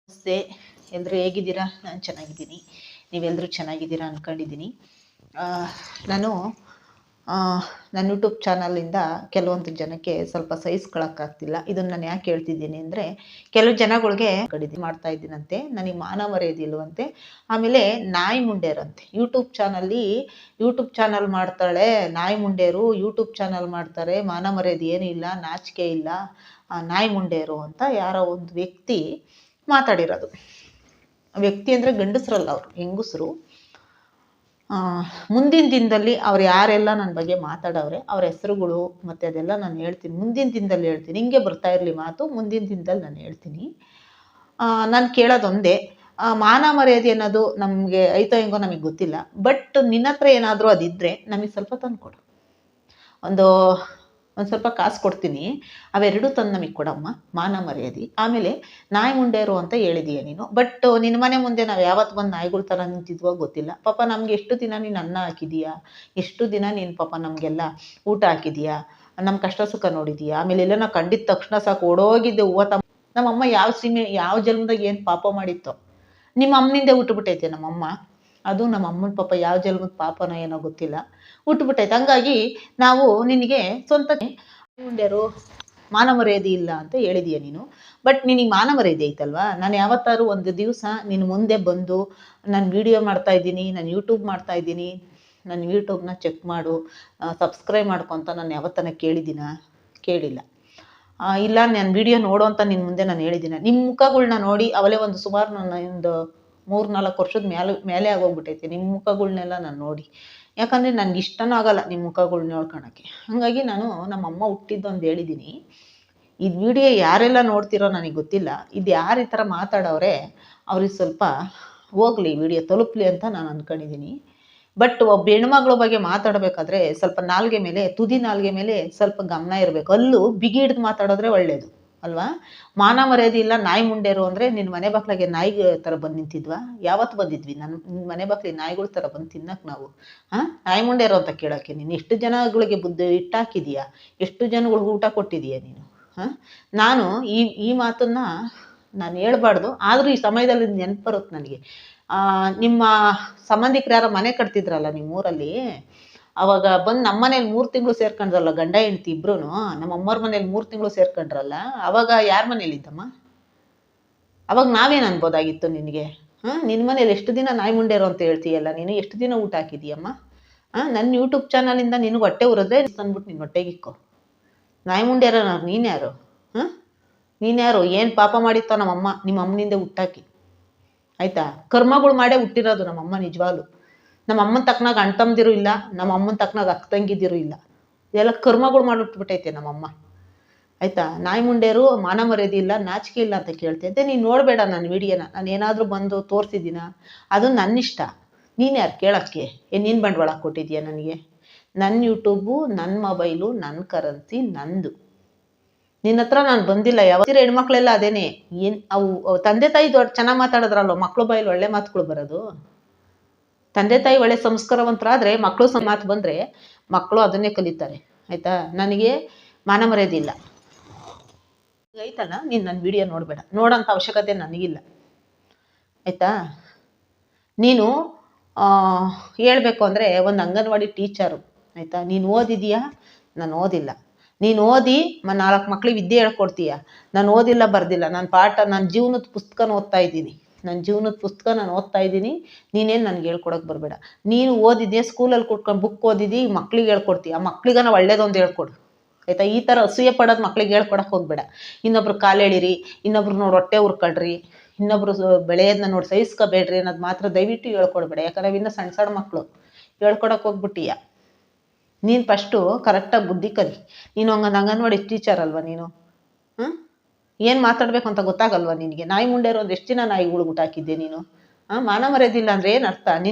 ನಮಸ್ತೆ. ಎಲ್ಲರೂ ಹೇಗಿದ್ದೀರಾ? ನಾನು ಚೆನ್ನಾಗಿದ್ದೀನಿ. ನೀವೆಲ್ಲರೂ ಚೆನ್ನಾಗಿದ್ದೀರಾ ಅಂದ್ಕೊಂಡಿದ್ದೀನಿ. ನಾನು ನನ್ನ ಯೂಟ್ಯೂಬ್ ಚಾನಲಿಂದ ಕೆಲವೊಂದು ಜನಕ್ಕೆ ಸ್ವಲ್ಪ ಸಹಿಸ್ಕೊಳಕ್ಕಾಗ್ತಿಲ್ಲ. ಇದನ್ನು ನಾನು ಯಾಕೆ ಹೇಳ್ತಿದ್ದೀನಿ ಅಂದರೆ, ಕೆಲವು ಜನಗಳಿಗೆ ಕಡಿದು ಮಾಡ್ತಾ ಇದ್ದೀನಂತೆ, ನನಗೆ ಮಾನ ಮರ್ಯಾದೆ ಇಲ್ವಂತೆ. ಆಮೇಲೆ ನಾಯಿ ಮುಂಡೇರಂತೆ ಯೂಟ್ಯೂಬ್ ಚಾನಲ್ ಮಾಡ್ತಾಳೆ, ನಾಯಿ ಮುಂಡೇರು ಯೂಟ್ಯೂಬ್ ಚಾನಲ್ ಮಾಡ್ತಾರೆ, ಮಾನ ಮರ್ಯಾದೆ ಏನೂ ಇಲ್ಲ, ನಾಚಿಕೆ ಇಲ್ಲ, ನಾಯಿ ಮುಂಡೇರು ಅಂತ ಯಾರೋ ಒಂದು ವ್ಯಕ್ತಿ ಮಾತಾಡಿರೋದು. ವ್ಯಕ್ತಿ ಅಂದರೆ ಗಂಡಸರಲ್ಲ, ಅವರು ಹೆಂಗಸರು. ಮುಂದಿನ ದಿನದಲ್ಲಿ ಅವ್ರು ಯಾರೆಲ್ಲ ನನ್ನ ಬಗ್ಗೆ ಮಾತಾಡೋರೆ ಅವ್ರ ಹೆಸರುಗಳು ಮತ್ತು ಅದೆಲ್ಲ ನಾನು ಹೇಳ್ತೀನಿ. ಮುಂದಿನ ದಿನದಲ್ಲಿ ಹೇಳ್ತೀನಿ. ಹಿಂಗೆ ಬರ್ತಾ ಇರಲಿ ಮಾತು, ಮುಂದಿನ ದಿನದಲ್ಲಿ ನಾನು ಹೇಳ್ತೀನಿ. ನಾನು ಕೇಳೋದೊಂದೇ, ಮಾನ ಮರ್ಯಾದೆ ಅನ್ನೋದು ನಮಗೆ ಐತೋ ಹೆಂಗೋ ನಮಗೆ ಗೊತ್ತಿಲ್ಲ. ಬಟ್ ನಿನ್ನ ಹತ್ರ ಏನಾದರೂ ಅದಿದ್ದರೆ ನಮಗೆ ಸ್ವಲ್ಪ ತಂದು ಕೊಡು. ಒಂದು ಸ್ವಲ್ಪ ಕಾಸು ಕೊಡ್ತೀನಿ, ಅವೆರಡೂ ತಂದು ನಮಗೆ ಕೊಡಮ್ಮ. ಮಾನ ಮರ್ಯಾದೆ. ಆಮೇಲೆ ನಾಯಿ ಮುಂಡೇರು ಅಂತ ಹೇಳಿದೀಯ ನೀನು. ಬಟ್ ನಿನ್ನ ಮನೆ ಮುಂದೆ ನಾವು ಯಾವತ್ತು ಬಂದು ನಾಯಿಗಳ ಥರ ನಿಂತಿದ್ವೋ ಗೊತ್ತಿಲ್ಲ. ಪಾಪ ನಮ್ಗೆ ಎಷ್ಟು ದಿನ ನೀನು ಅನ್ನ ಹಾಕಿದೀಯಾ, ಎಷ್ಟು ದಿನ ನೀನು ಪಾಪ ನಮಗೆಲ್ಲ ಊಟ ಹಾಕಿದೀಯಾ, ನಮ್ಮ ಕಷ್ಟ ಸುಖ ನೋಡಿದೀಯಾ. ಆಮೇಲೆ ಎಲ್ಲ ನಾವು ಕಂಡಿದ್ದ ತಕ್ಷಣ ಸಾಕು ಓಡೋಗಿದ್ದೆ ಹೂವು ತಮ್ಮ. ನಮ್ಮಮ್ಮ ಯಾವ ಜನ್ಮದಾಗ ಏನು ಪಾಪ ಮಾಡಿತ್ತೋ, ನಿಮ್ಮ ಅಮ್ಮನಿಂದೆ ಹುಟ್ಟುಬಿಟ್ಟೈತೆ ನಮ್ಮಮ್ಮ. ಅದು ನಮ್ಮ ಅಮ್ಮನ ಪಾಪ ಯಾವ ಜನ್ಮದ ಪಾಪನೋ ಏನೋ ಗೊತ್ತಿಲ್ಲ, ಹುಟ್ಟುಬಿಟ್ಟೈತೆ. ಹಂಗಾಗಿ ನಾವು ನಿನಗೆ ಸ್ವಂತ ಮುಂಡೇರು ಮಾನ ಮರ್ಯಾದೆ ಇಲ್ಲ ಅಂತ ಹೇಳಿದೀಯ ನೀನು. ಬಟ್ ನಿನಗೆ ಮಾನ ಮರ್ಯಾದೆ ಐತಲ್ವಾ? ನಾನು ಯಾವತ್ತಾರು ಒಂದು ದಿವಸ ನಿನ್ನ ಮುಂದೆ ಬಂದು ನಾನು ವಿಡಿಯೋ ಮಾಡ್ತಾಯಿದ್ದೀನಿ, ನಾನು ಯೂಟ್ಯೂಬ್ ಮಾಡ್ತಾಯಿದ್ದೀನಿ, ನನ್ನ ಯೂಟ್ಯೂಬ್ನ ಚೆಕ್ ಮಾಡು, ಸಬ್ಸ್ಕ್ರೈಬ್ ಮಾಡ್ಕೊತ ನಾನು ಯಾವತ್ತನ ಕೇಳಿಲ್ಲ. ಇಲ್ಲ ನಾನು ವಿಡಿಯೋ ನೋಡು ಅಂತ ನಿನ್ನ ಮುಂದೆ ನಾನು ಹೇಳಿದ್ದೀನಿ. ನಿಮ್ಮ ಮುಖಗಳ್ನ ನೋಡಿ ಅವಲೇ ಒಂದು ಸುಮಾರು ನನ್ನ ಒಂದು 3-4 ವರ್ಷದ ಮೇಲೆ ಆಗೋಗ್ಬಿಟ್ಟೈತೆ ನಿಮ್ಮ ಮುಖಗಳ್ನೆಲ್ಲ ನಾನು ನೋಡಿ. ಯಾಕಂದರೆ ನನಗೆ ಇಷ್ಟನೂ ಆಗಲ್ಲ ನಿಮ್ಮ ಮುಖಗಳ್ನ ನೋಡ್ಕೊಳಕ್ಕೆ. ಹಾಗಾಗಿ ನಾನು ನಮ್ಮಮ್ಮ ಹುಟ್ಟಿದ್ದೊಂದು ಹೇಳಿದ್ದೀನಿ. ಇದು ವಿಡಿಯೋ ಯಾರೆಲ್ಲ ನೋಡ್ತಿರೋ ನನಗೆ ಗೊತ್ತಿಲ್ಲ. ಇದು ಯಾರು ಈ ಥರ ಮಾತಾಡೋರೆ ಅವ್ರಿಗೆ ಸ್ವಲ್ಪ ಹೋಗಲಿ, ವಿಡಿಯೋ ತಲುಪಲಿ ಅಂತ ನಾನು ಅಂದ್ಕೊಂಡಿದ್ದೀನಿ. ಬಟ್ ಒಬ್ಬ ಹೆಣ್ಮಗಳ ಬಗ್ಗೆ ಮಾತಾಡಬೇಕಾದ್ರೆ ಸ್ವಲ್ಪ ತುದಿ ನಾಲ್ಗೆ ಮೇಲೆ ಸ್ವಲ್ಪ ಗಮನ ಇರಬೇಕು. ಅಲ್ಲೂ ಬಿಗಿ ಹಿಡ್ದು ಮಾತಾಡಿದ್ರೆ ಒಳ್ಳೆಯದು ಅಲ್ವಾ? ಮಾನ ಮರ್ಯಾದೆ ಇಲ್ಲ, ನಾಯಿ ಮುಂಡೇರು ಅಂದರೆ ನಿನ್ನ ಮನೆ ಬಾಕ್ಲಾಗೆ ನಾಯಿಗೆ ಥರ ಬಂದು ನಿಂತಿದ್ವಾ? ಯಾವತ್ತು ಬಂದಿದ್ವಿ ನಿನ್ನ ಮನೆ ಬಾಕ್ಲಿಗೆ ನಾಯಿಗಳ ಥರ ಬಂದು ತಿನ್ನಕ್ಕೆ ನಾವು? ನಾಯಿ ಮುಂಡೇರು ಅಂತ ಕೇಳೋಕ್ಕೆ ನೀನು ಎಷ್ಟು ಜನಗಳಿಗೆ ಬುದ್ಧಿ ಇಟ್ಟಾಕಿದೀಯಾ, ಎಷ್ಟು ಜನಗಳಿಗೆ ಊಟ ಕೊಟ್ಟಿದೀಯ ನೀನು? ನಾನು ಈ ಮಾತನ್ನು ನಾನು ಹೇಳ್ಬಾರ್ದು, ಆದರೂ ಈ ಸಮಯದಲ್ಲಿ ನೆನಪು ಬರುತ್ತೆ ನನಗೆ. ನಿಮ್ಮ ಸಂಬಂಧಿಕರು ಯಾರೋ ಮನೆ ಕಟ್ತಿದ್ರಲ್ಲ ನಿಮ್ಮ ಊರಲ್ಲಿ, ಅವಾಗ ಬಂದು ನಮ್ಮ ಮನೇಲಿ 3 ತಿಂಗಳು ಸೇರ್ಕೊಂಡ್ರಲ್ಲ, ಗಂಡ ಹೆಂಡ್ತಿ ಇಬ್ರು. ನಮ್ಮ ಅಮ್ಮವ್ರ ಮನೇಲಿ 3 ತಿಂಗಳು ಸೇರ್ಕೊಂಡ್ರಲ್ಲ, ಅವಾಗ ಯಾರ ಮನೇಲಿದ್ದಮ್ಮ? ಅವಾಗ ನಾವೇನು ಅನ್ಬೋದಾಗಿತ್ತು ನಿನಗೆ? ನಿನ್ನ ಮನೇಲಿ ಎಷ್ಟು ದಿನ ನಾಯಿ ಮುಂಡೇರು ಅಂತ ಹೇಳ್ತೀಯಲ್ಲ ನೀನು, ಎಷ್ಟು ದಿನ ಊಟ ಹಾಕಿದೀಯಮ್ಮ? ನನ್ನ ಯೂಟ್ಯೂಬ್ ಚಾನಲಿಂದ ನಿನಗೆ ಹೊಟ್ಟೆ ಉರಿದ್ರೆ ತಂದ್ಬಿಟ್ಟು ನಿನ್ನ ಹೊಟ್ಟೆಗಿಕ್ಕೋ. ನಾಯಿ ಮುಂಡೇರ ನೀನ್ಯಾರು? ನೀನ್ಯಾರು? ಏನು ಪಾಪ ಮಾಡಿತ್ತೋ ನಮ್ಮಮ್ಮ ನಿಮ್ಮ ಅಮ್ಮನಿಂದ ಹುಟ್ಟಾಕಿ, ಆಯಿತಾ? ಕರ್ಮಗಳು ಮಾಡೇ ಹುಟ್ಟಿರೋದು ನಮ್ಮಮ್ಮ. ನಿಜವಾಗ್ಲು ನಮ್ಮ ಅಮ್ಮನ ತಕ್ಕನಾಗ ಅಣ್ಣ ತಮ್ಮದಿರು ಇಲ್ಲ, ನಮ್ಮ ಅಮ್ಮನ ತಕ್ಕನಾಗ ಅಕ್ಕ ತಂಗಿದಿರು ಇಲ್ಲ. ಇದೆಲ್ಲ ಕರ್ಮಗಳು ಮಾಡಿಬಿಟ್ಬಿಟ್ಟೈತೆ ನಮ್ಮಮ್ಮ, ಆಯಿತಾ? ನಾಯಿ ಮುಂಡೇರು ಮಾನ ಮರ್ಯಾದೆ ಇಲ್ಲ, ನಾಚಿಕೆ ಇಲ್ಲ ಅಂತ ಕೇಳ್ತೈತೆ. ನೀನು ನೋಡಬೇಡ ನನ್ನ ವಿಡಿಯೋನ. ನಾನು ಏನಾದರೂ ಬಂದು ತೋರಿಸಿದ್ದೀನ? ಅದು ನನ್ನ ಇಷ್ಟ. ನೀನು ಯಾರು ಕೇಳೋಕ್ಕೆ? ನೀನು ಬಂಡವಾಳ ಕೊಟ್ಟಿದ್ದೀಯ ನನಗೆ? ನನ್ನ ಯೂಟ್ಯೂಬು, ನನ್ನ ಮೊಬೈಲು, ನನ್ನ ಕರೆನ್ಸಿ ನಂದು. ನಿನ್ನ ಹತ್ರ ನಾನು ಬಂದಿಲ್ಲ. ಯಾವತ್ತಿರ ಹೆಣ್ಮಕ್ಳೆಲ್ಲ ಅದೇನೆ. ಅವು ತಂದೆ ತಾಯಿ ಚೆನ್ನಾಗಿ ಮಾತಾಡಿದ್ರಲ್ವ ಮಕ್ಕಳು ಬಾಯಲ್ಲಿ ಒಳ್ಳೆ ಮಾತುಗಳು ಬರೋದು. ತಂದೆ ತಾಯಿ ಒಳ್ಳೆ ಸಂಸ್ಕಾರವಂತರಾದರೆ ಮಕ್ಕಳು ಮಾತು ಬಂದರೆ ಮಕ್ಕಳು ಅದನ್ನೇ ಕಲಿತಾರೆ, ಆಯಿತಾ? ನನಗೆ ಮಾನ ಮರ್ಯಾದೆ ಇಲ್ಲ ಐತಲ್ಲ, ನೀನು ನನ್ನ ವಿಡಿಯೋ ನೋಡಬೇಡ, ನೋಡೋಂಥ ಅವಶ್ಯಕತೆ ನನಗಿಲ್ಲ, ಆಯಿತಾ? ನೀನು ಹೇಳಬೇಕು ಅಂದರೆ ಒಂದು ಅಂಗನವಾಡಿ ಟೀಚರು, ಆಯಿತಾ? ನೀನು ಓದಿದೀಯಾ? ನಾನು ಓದಿಲ್ಲ. ನೀನು ಓದಿ 4 ಮಕ್ಳಿಗೆ ವಿದ್ಯೆ ಹೇಳ್ಕೊಡ್ತೀಯ. ನಾನು ಓದಿಲ್ಲ, ಬರ್ದಿಲ್ಲ. ನನ್ನ ಜೀವನದ ಪುಸ್ತಕನ ಓದ್ತಾ ಇದ್ದೀನಿ. ನಾನು ಓದ್ತಾ ಇದ್ದೀನಿ. ನೀನೇನು ನನಗೆ ಹೇಳ್ಕೊಡೋಕೆ ಬರಬೇಡ. ನೀನು ಓದಿದ್ಯಾ, ಸ್ಕೂಲಲ್ಲಿ ಕೂತ್ಕೊಂಡು ಬುಕ್ ಓದಿದ್ದು ಮಕ್ಳಿಗೆ ಹೇಳ್ಕೊಡ್ತೀಯ. ಮಕ್ಳಿಗೆ ಒಳ್ಳೇದೊಂದು ಹೇಳ್ಕೊಡು, ಆಯಿತಾ? ಈ ಥರ ಅಸೂಯೆ ಪಡೋದು ಮಕ್ಳಿಗೆ ಹೇಳ್ಕೊಡಕ್ಕೆ ಹೋಗಬೇಡ. ಇನ್ನೊಬ್ರು ಕಾಲು ಎಳಿರಿ, ಇನ್ನೊಬ್ರು ನೋಡಿ ಹೊಟ್ಟೆ ಉರ್ಕೊಳ್ರಿ, ಇನ್ನೊಬ್ರು ಬೆಳೆಯೋದನ್ನ ನೋಡಿ ಸಹಿಸ್ಕೋಬೇಡ್ರಿ ಅನ್ನೋದು ಮಾತ್ರ ದಯವಿಟ್ಟು ಹೇಳ್ಕೊಡ್ಬೇಡ. ಯಾಕಂದರೆ ಇನ್ನು ಸಣ್ಣ ಮಕ್ಕಳು ಹೇಳ್ಕೊಡಕ್ಕೆ ಹೋಗ್ಬಿಟ್ಟೀಯ. ನೀನು ಫಸ್ಟು ಕರೆಕ್ಟಾಗಿ ಬುದ್ಧಿ ಕಲಿ. ನೀನು ಅಂಗನವಾಡಿ ಟೀಚರ್ ಅಲ್ವಾ ನೀನು? ಏನು ಮಾತಾಡಬೇಕು ಅಂತ ಗೊತ್ತಾಗಲ್ವ ನಿನಗೆ? ನಾಯಿ ಮುಂಡೇರು ಒಂದು ಎಷ್ಟು ದಿನ ನಾಯಿಗಳು ಊಟ ಹಾಕಿದ್ದೆ ನೀನು? ಮಾನ ಮರ್ಯಾದೆ ಇಲ್ಲ ಅಂದರೆ ಏನು ಅರ್ಥ?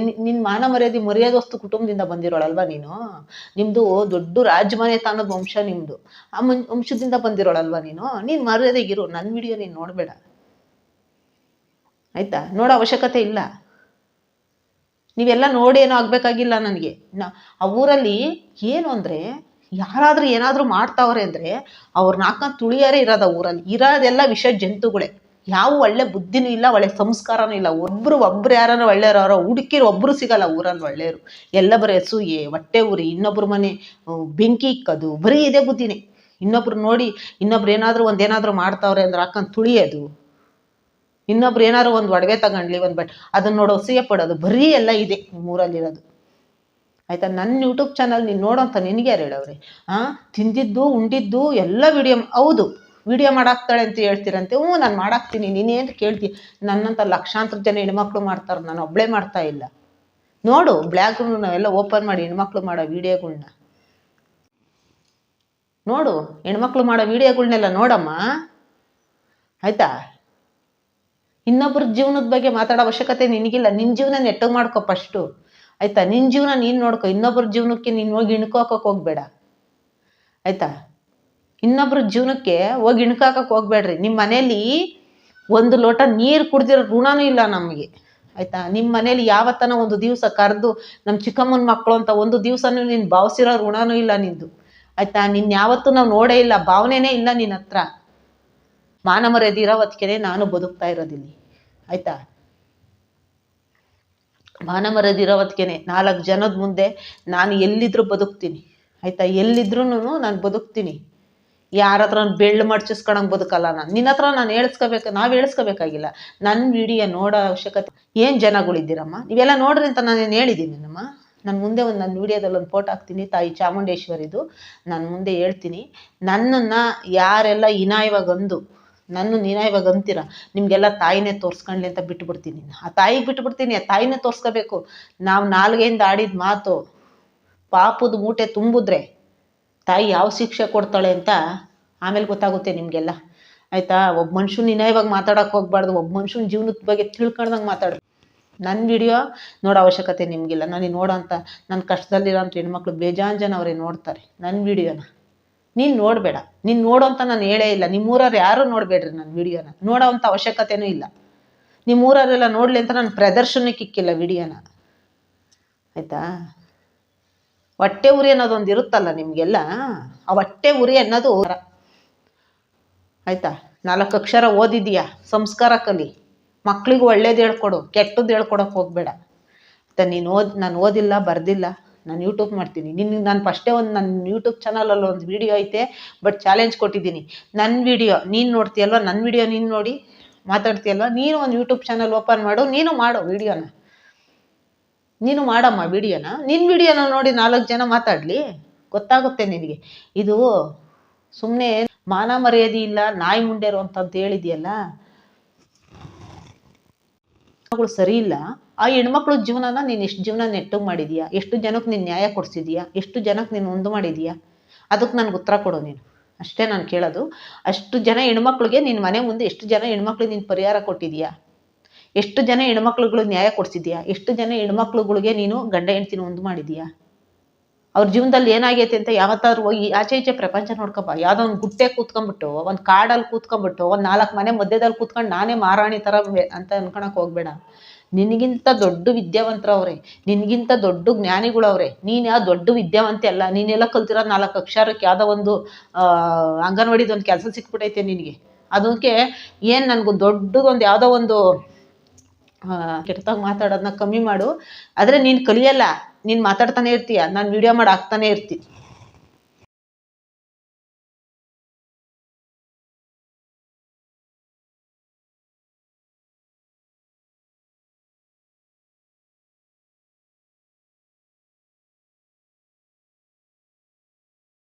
ನಿನ್ನ ಮಾನ ಮರ್ಯಾದೋಸ್ತು ಕುಟುಂಬದಿಂದ ಬಂದಿರೋಳಲ್ವ ನೀನು? ನಿಮ್ಮದು ದೊಡ್ಡ ರಾಜಮನೆ ತಾನದ ವಂಶ ನಿಮ್ಮದು. ಆ ವಂಶದಿಂದ ಬಂದಿರೋಳಲ್ವ ನೀನು? ನೀನು ಮರ್ಯಾದೆಗಿರು. ನನ್ನ ವಿಡಿಯೋ ನೀನು ನೋಡಬೇಡ, ಆಯಿತಾ? ನೋಡೋ ಅವಶ್ಯಕತೆ ಇಲ್ಲ. ನೀವೆಲ್ಲ ನೋಡಿ ಏನೋ ಆಗಬೇಕಾಗಿಲ್ಲ ನನಗೆ. ಆ ಊರಲ್ಲಿ ಏನು ಅಂದರೆ, ಯಾರಾದರೂ ಏನಾದರೂ ಮಾಡ್ತಾವ್ರೆ ಅಂದರೆ ಅವ್ರನ್ನ ಹಾಕೊಂಡು ತುಳಿಯಾರೇ ಇರೋದು. ಊರಲ್ಲಿ ಇರೋದೆಲ್ಲ ವಿಷ ಜಂತುಗಳೇ. ಯಾವ ಒಳ್ಳೆ ಬುದ್ಧಿನೂ ಇಲ್ಲ, ಒಳ್ಳೆ ಸಂಸ್ಕಾರನೂ ಇಲ್ಲ. ಒಬ್ರು ಯಾರು ಒಳ್ಳೆಯವ್ರು ಹುಡುಕಿರು ಒಬ್ಬರು ಸಿಗಲ್ಲ ಊರಲ್ಲಿ ಒಳ್ಳೆಯವರು. ಎಲ್ಲ ಬರೀ ಅಸೂಯೆ, ಹೊಟ್ಟೆ ಉರಿ, ಇನ್ನೊಬ್ರ ಮನೆ ಬೆಂಕಿ ಇಕ್ಕದು, ಬರೀ ಇದೇ ಬುದ್ಧಿನೇ. ಇನ್ನೊಬ್ರು ನೋಡಿ ಇನ್ನೊಬ್ರು ಏನಾದರೂ ಒಂದೇನಾದರೂ ಮಾಡ್ತಾವ್ರೆ ಅಂದ್ರೆ ಹಾಕೊಂಡು ತುಳಿಯೋದು, ಇನ್ನೊಬ್ರು ಏನಾದ್ರು ಒಂದು ಒಡವೆ ತಗೊಂಡ್ಲಿ ಒಂದು ಅದನ್ನ ನೋಡೋ ಅಸೂಯೆ ಪಡೋದು, ಬರೀ ಎಲ್ಲ ಇದೆ ಊರಲ್ಲಿರೋದು. ಆಯ್ತಾ? ನನ್ನ ಯೂಟ್ಯೂಬ್ ಚಾನಲ್ ನೀನು ನೋಡೋಂತ ನಿನಗೆ ಯಾರು ಹೇಳವ್ರೆ? ತಿಂದಿದ್ದು ಉಂಡಿದ್ದು ಎಲ್ಲ ವಿಡಿಯೋ. ಹೌದು, ವಿಡಿಯೋ ಮಾಡಾಕ್ತಾಳೆ ಅಂತ ಹೇಳ್ತೀರಂತೆ. ನಾನು ಮಾಡಾಕ್ತೀನಿ, ನೀನೇನು ಕೇಳ್ತೀನಿ? ನನ್ನಂತ ಲಕ್ಷಾಂತರ ಜನ ಹೆಣ್ಮಕ್ಳು ಮಾಡ್ತಾರೆ, ನಾನು ಒಬ್ಬಳೇ ಮಾಡ್ತಾ ಇಲ್ಲ. ನೋಡು ಬ್ಲಾಗ್ಗಳು ನಾವೆಲ್ಲ ಓಪನ್ ಮಾಡಿ ಹೆಣ್ಮಕ್ಳು ಮಾಡೋ ವಿಡಿಯೋಗಳ್ನ ನೋಡು, ಹೆಣ್ಮಕ್ಳು ಮಾಡೋ ವಿಡಿಯೋಗಳ್ನೆಲ್ಲ ನೋಡಮ್ಮ. ಆಯ್ತಾ? ಇನ್ನೊಬ್ರ ಜೀವನದ ಬಗ್ಗೆ ಮಾತಾಡೋ ಅವಶ್ಯಕತೆ ನಿನಗಿಲ್ಲ. ನಿನ್ನ ಜೀವನ ನೆಟ್ಟಗೆ ಮಾಡ್ಕೊ ಫಸ್ಟು. ಆಯ್ತಾ? ನಿನ್ನ ಜೀವನ ನೀನು ನೋಡ್ಕೊ, ಇನ್ನೊಬ್ರ ಜೀವನಕ್ಕೆ ನೀನು ಹೋಗಿ ಇಣ್ಕೋಕಕ್ಕೆ ಹೋಗ್ಬೇಡ. ಆಯ್ತಾ? ಇನ್ನೊಬ್ರ ಜೀವನಕ್ಕೆ ಹೋಗಿ ಇಣ್ಕಾಕಕ್ಕೆ ಹೋಗ್ಬೇಡ್ರಿ. ನಿಮ್ಮ ಮನೇಲಿ ಒಂದು ಲೋಟ ನೀರು ಕುಡ್ದಿರೋ ಋಣನೂ ಇಲ್ಲ ನಮಗೆ. ಆಯ್ತಾ? ನಿಮ್ಮ ಮನೇಲಿ ಯಾವತ್ತನ ಒಂದು ದಿವಸ ಕರೆದು ನಮ್ಮ ಚಿಕ್ಕಮ್ಮನ ಮಕ್ಕಳು ಅಂತ ಒಂದು ದಿವಸನೂ ನೀನು ಭಾವಿಸಿರೋ ಋಣನೂ ಇಲ್ಲ ನಿಂದು. ಆಯ್ತಾ? ನಿನ್ನ ಯಾವತ್ತೂ ನಾವು ನೋಡೇ ಇಲ್ಲ, ಭಾವನೆನೇ ಇಲ್ಲ ನಿನ್ನ ಹತ್ರ. ಮಾನ ಮರ್ಯಾದೆ ಇರೋ ಹೊತ್ತಿಗೆ ನಾನು ಬದುಕ್ತಾ ಇರೋದಿಲ್ಲಿ. ಆಯ್ತಾ? ಮಾನ ಮರ್ಯಾದೆ ಇರೋ ಹೊತ್ತಿಗೆ 4 ಜನದ ಮುಂದೆ ನಾನು ಎಲ್ಲಿದ್ರೂ ಬದುಕ್ತೀನಿ. ಆಯ್ತಾ? ಎಲ್ಲಿದ್ರೂ ನಾನು ಬದುಕ್ತೀನಿ. ಯಾರ ಹತ್ರ ಬೆಳ್ಳು ಮಡ್ಚಿಸ್ಕೊಳಂಗೆ ಬದುಕಲ್ಲ ನಾನು. ನಿನ್ನ ಹತ್ರ ನಾನು ನಾವು ಹೇಳ್ಸ್ಕೋಬೇಕಾಗಿಲ್ಲ. ನನ್ನ ವಿಡಿಯೋ ನೋಡೋ ಅವಶ್ಯಕತೆ. ಏನು ಜನಗಳಿದ್ದೀರಮ್ಮ ನೀವೆಲ್ಲ ನೋಡ್ರಿ ಅಂತ ನಾನೇನು ಹೇಳಿದ್ದೀನಿ ನಮ್ಮ. ನಾನು ಮುಂದೆ ನನ್ನ ವಿಡಿಯೋದಲ್ಲಿ ಒಂದು ಫೋಟೋ ಹಾಕ್ತೀನಿ, ತಾಯಿ ಚಾಮುಂಡೇಶ್ವರಿದು. ನಾನು ಮುಂದೆ ಹೇಳ್ತೀನಿ, ನನ್ನನ್ನು ಯಾರೆಲ್ಲ ಇನಾಯವಾಗಿ ಅಂತೀರ, ನಿಮಗೆಲ್ಲ ತಾಯಿನೇ ತೋರಿಸ್ಕೊಂಡ್ಲಿ ಅಂತ ಬಿಟ್ಬಿಡ್ತೀನಿ. ಆ ತಾಯಿಗೆ ಬಿಟ್ಬಿಡ್ತೀನಿ, ಆ ತಾಯಿನೇ ತೋರಿಸ್ಕೋಬೇಕು. ನಾವು ನಾಲ್ಗೆಯಿಂದ ಆಡಿದ ಮಾತು ಪಾಪದ ಮೂಟೆ ತುಂಬಿದ್ರೆ ತಾಯಿ ಯಾವ ಶಿಕ್ಷೆ ಕೊಡ್ತಾಳೆ ಅಂತ ಆಮೇಲೆ ಗೊತ್ತಾಗುತ್ತೆ ನಿಮಗೆಲ್ಲ. ಆಯಿತಾ? ಒಬ್ಬ ಮನುಷ್ಯನ ಇನಾಯವಾಗಿ ಮಾತಾಡೋಕೆ ಹೋಗ್ಬಾರ್ದು. ಒಬ್ಬ ಮನುಷ್ಯನ ಜೀವನದ ಬಗ್ಗೆ ತಿಳ್ಕೊಂಡಂಗೆ ಮಾತಾಡು. ನನ್ನ ವಿಡಿಯೋ ನೋಡೋ ಅವಶ್ಯಕತೆ ನಿಮಗಿಲ್ಲ. ನನಗೆ ನೋಡೋ ಅಂತ ನನ್ನ ಕಷ್ಟದಲ್ಲಿರೋಂಥ ಹೆಣ್ಮಕ್ಳು ಬೇಜಾನ್ ಜನ ಅವರೇ ನೋಡ್ತಾರೆ ನನ್ನ ವಿಡಿಯೋನ. ನೀನು ನೋಡಬೇಡ. ನೀನು ನೋಡೋ ಅಂತ ನಾನು ಹೇಳೇ ಇಲ್ಲ. ನಿಮ್ಮೂರವ್ರು ಯಾರೂ ನೋಡಬೇಡ್ರಿ ನನ್ನ ವಿಡಿಯೋನ. ನೋಡೋ ಅಂಥ ಅವಶ್ಯಕತೆನೂ ಇಲ್ಲ. ನಿಮ್ಮೂರವರೆಲ್ಲ ನೋಡಲಿ ಅಂತ ನಾನು ಪ್ರದರ್ಶನಕ್ಕೆ ಇಕ್ಕಿಲ್ಲ ವಿಡಿಯೋನ. ಆಯಿತಾ? ಹೊಟ್ಟೆ ಉರಿ ಅನ್ನೋದೊಂದು ಇರುತ್ತಲ್ಲ ನಿಮಗೆಲ್ಲ, ಆ ಹೊಟ್ಟೆ ಉರಿ ಅನ್ನೋದು. ಆಯಿತಾ? 4 ಅಕ್ಷರ ಓದಿದೀಯಾ, ಸಂಸ್ಕಾರ ಕಲಿ. ಮಕ್ಳಿಗೂ ಒಳ್ಳೇದು ಹೇಳ್ಕೊಡು, ಕೆಟ್ಟದ್ದು ಹೇಳ್ಕೊಡೋಕೆ ಹೋಗಬೇಡ. ಆಯಿತಾ? ನಾನು ಓದಿಲ್ಲ, ಬರ್ದಿಲ್ಲ, ನಾನು ಯೂಟ್ಯೂಬ್ ಮಾಡ್ತೀನಿ. ನಾನು ಫಸ್ಟೇ ನನ್ನ ಯೂಟ್ಯೂಬ್ ಚಾನಲಲ್ಲಿ ಒಂದು ವಿಡಿಯೋ ಐತೆ, ಬಟ್ ಚಾಲೆಂಜ್ ಕೊಟ್ಟಿದ್ದೀನಿ. ನನ್ನ ವಿಡಿಯೋ ನೀನು ನೋಡ್ತೀಯಲ್ವ, ನನ್ನ ವಿಡಿಯೋ ನೀನು ನೋಡಿ ಮಾತಾಡ್ತೀಯಲ್ವ, ನೀನು ಒಂದು ಯೂಟ್ಯೂಬ್ ಚಾನಲ್ ಓಪನ್ ಮಾಡು, ನೀನು ಮಾಡು ವಿಡಿಯೋನ. ನೀನು ಮಾಡಮ್ಮ ವಿಡಿಯೋನ. ನಿನ್ನ ವಿಡಿಯೋನ ನೋಡಿ 4 ಜನ ಮಾತಾಡಲಿ, ಗೊತ್ತಾಗುತ್ತೆ ನಿನಗೆ. ಇದು ಸುಮ್ಮನೆ ಮಾನ ಮರ್ಯಾದೆ ಇಲ್ಲ, ನಾಯಿ ಮುಂಡೇರು ಅಂತ ಹೇಳಿದೆಯಲ್ಲ, ಸರಿ ಇಲ್ಲ. ಆ ಹೆಣ್ಮಕ್ಳ ಜೀವನನ ನೀನು ಎಷ್ಟು ಜೀವನ ನೆಟ್ಟಗೆ ಮಾಡಿದೀಯಾ? ಎಷ್ಟು ಜನಕ್ಕೆ ನೀನು ನ್ಯಾಯ ಕೊಡಿಸಿದೀಯಾ? ಎಷ್ಟು ಜನಕ್ಕೆ ನೀನು ಒಂದು ಮಾಡಿದೀಯಾ? ಅದಕ್ಕೆ ನನಗೆ ಉತ್ತರ ಕೊಡು ನೀನು. ಅಷ್ಟೇ ನಾನು ಕೇಳೋದು. ಅಷ್ಟು ಜನ ಹೆಣ್ಮಕ್ಳಿಗೆ ನಿನ್ನ ಮನೆ ಮುಂದೆ ಎಷ್ಟು ಜನ ಹೆಣ್ಮಕ್ಳಿಗೆ ನೀನು ಪರಿಹಾರ ಕೊಟ್ಟಿದೀಯಾ? ಎಷ್ಟು ಜನ ಹೆಣ್ಮಕ್ಳುಗಳಿಗೆ ನ್ಯಾಯ ಕೊಡಿಸಿದ್ಯಾ? ಎಷ್ಟು ಜನ ಹೆಣ್ಮಕ್ಳುಗಳಿಗೆ ನೀನು ಗಂಡ ಹೆಂಡ್ತಿನ ಒಂದು ಮಾಡಿದೀಯಾ? ಅವ್ರ ಜೀವನದಲ್ಲಿ ಏನಾಗೈತೆ ಅಂತ ಯಾವತ್ತಾದ್ರೂ ಹೋಗಿ ಆಚೆ ಈಚೆ ಪ್ರಪಂಚ ನೋಡ್ಕೊಬ. ಯಾವುದೋ ಒಂದು ಗುಟ್ಟೆ ಕೂತ್ಕೊಂಡ್ಬಿಟ್ಟು, ಒಂದು ಕಾಡಲ್ಲಿ ಕೂತ್ಕೊಂಡ್ಬಿಟ್ಟು, ಒಂದು 4 ಮನೆ ಮಧ್ಯದಲ್ಲಿ ಕೂತ್ಕೊಂಡು ನಾನೇ ಮಹಾರಾಣಿ ಥರ ಅಂತ ಅನ್ಕೊಳಕ್ಕೆ ಹೋಗ್ಬೇಡ. ನಿನಗಿಂತ ದೊಡ್ಡ ವಿದ್ಯಾವಂತರವ್ರೆ, ನಿನಗಿಂತ ದೊಡ್ಡ ಜ್ಞಾನಿಗಳವ್ರೆ. ನೀನು ಯಾವ ದೊಡ್ಡ ವಿದ್ಯಾವಂತೆ ಅಲ್ಲ. ನೀನೆಲ್ಲ ಕಲ್ತಿರೋದು 4 ಅಕ್ಷರಕ್ಕೆ ಯಾವುದೋ ಒಂದು ಅಂಗನವಾಡಿದು ಒಂದು ಕೆಲಸ ಸಿಕ್ಬಿಟ್ಟೈತೆ ನಿನಗೆ. ಅದಕ್ಕೆ ಏನು ನನಗೂ ದೊಡ್ಡದೊಂದು ಯಾವುದೋ ಒಂದು ಕೆಟ್ಟದಾಗ ಮಾತಾಡೋದನ್ನ ಕಮ್ಮಿ ಮಾಡು. ಆದರೆ ನೀನು ಕಲಿಯಲ್ಲ, ನೀನು ಮಾತಾಡ್ತಾನೆ ಇರ್ತೀಯ, ನಾನು ವಿಡಿಯೋ ಮಾಡಿ ಹಾಕ್ತಾನೆ ಇರ್ತೀನಿ.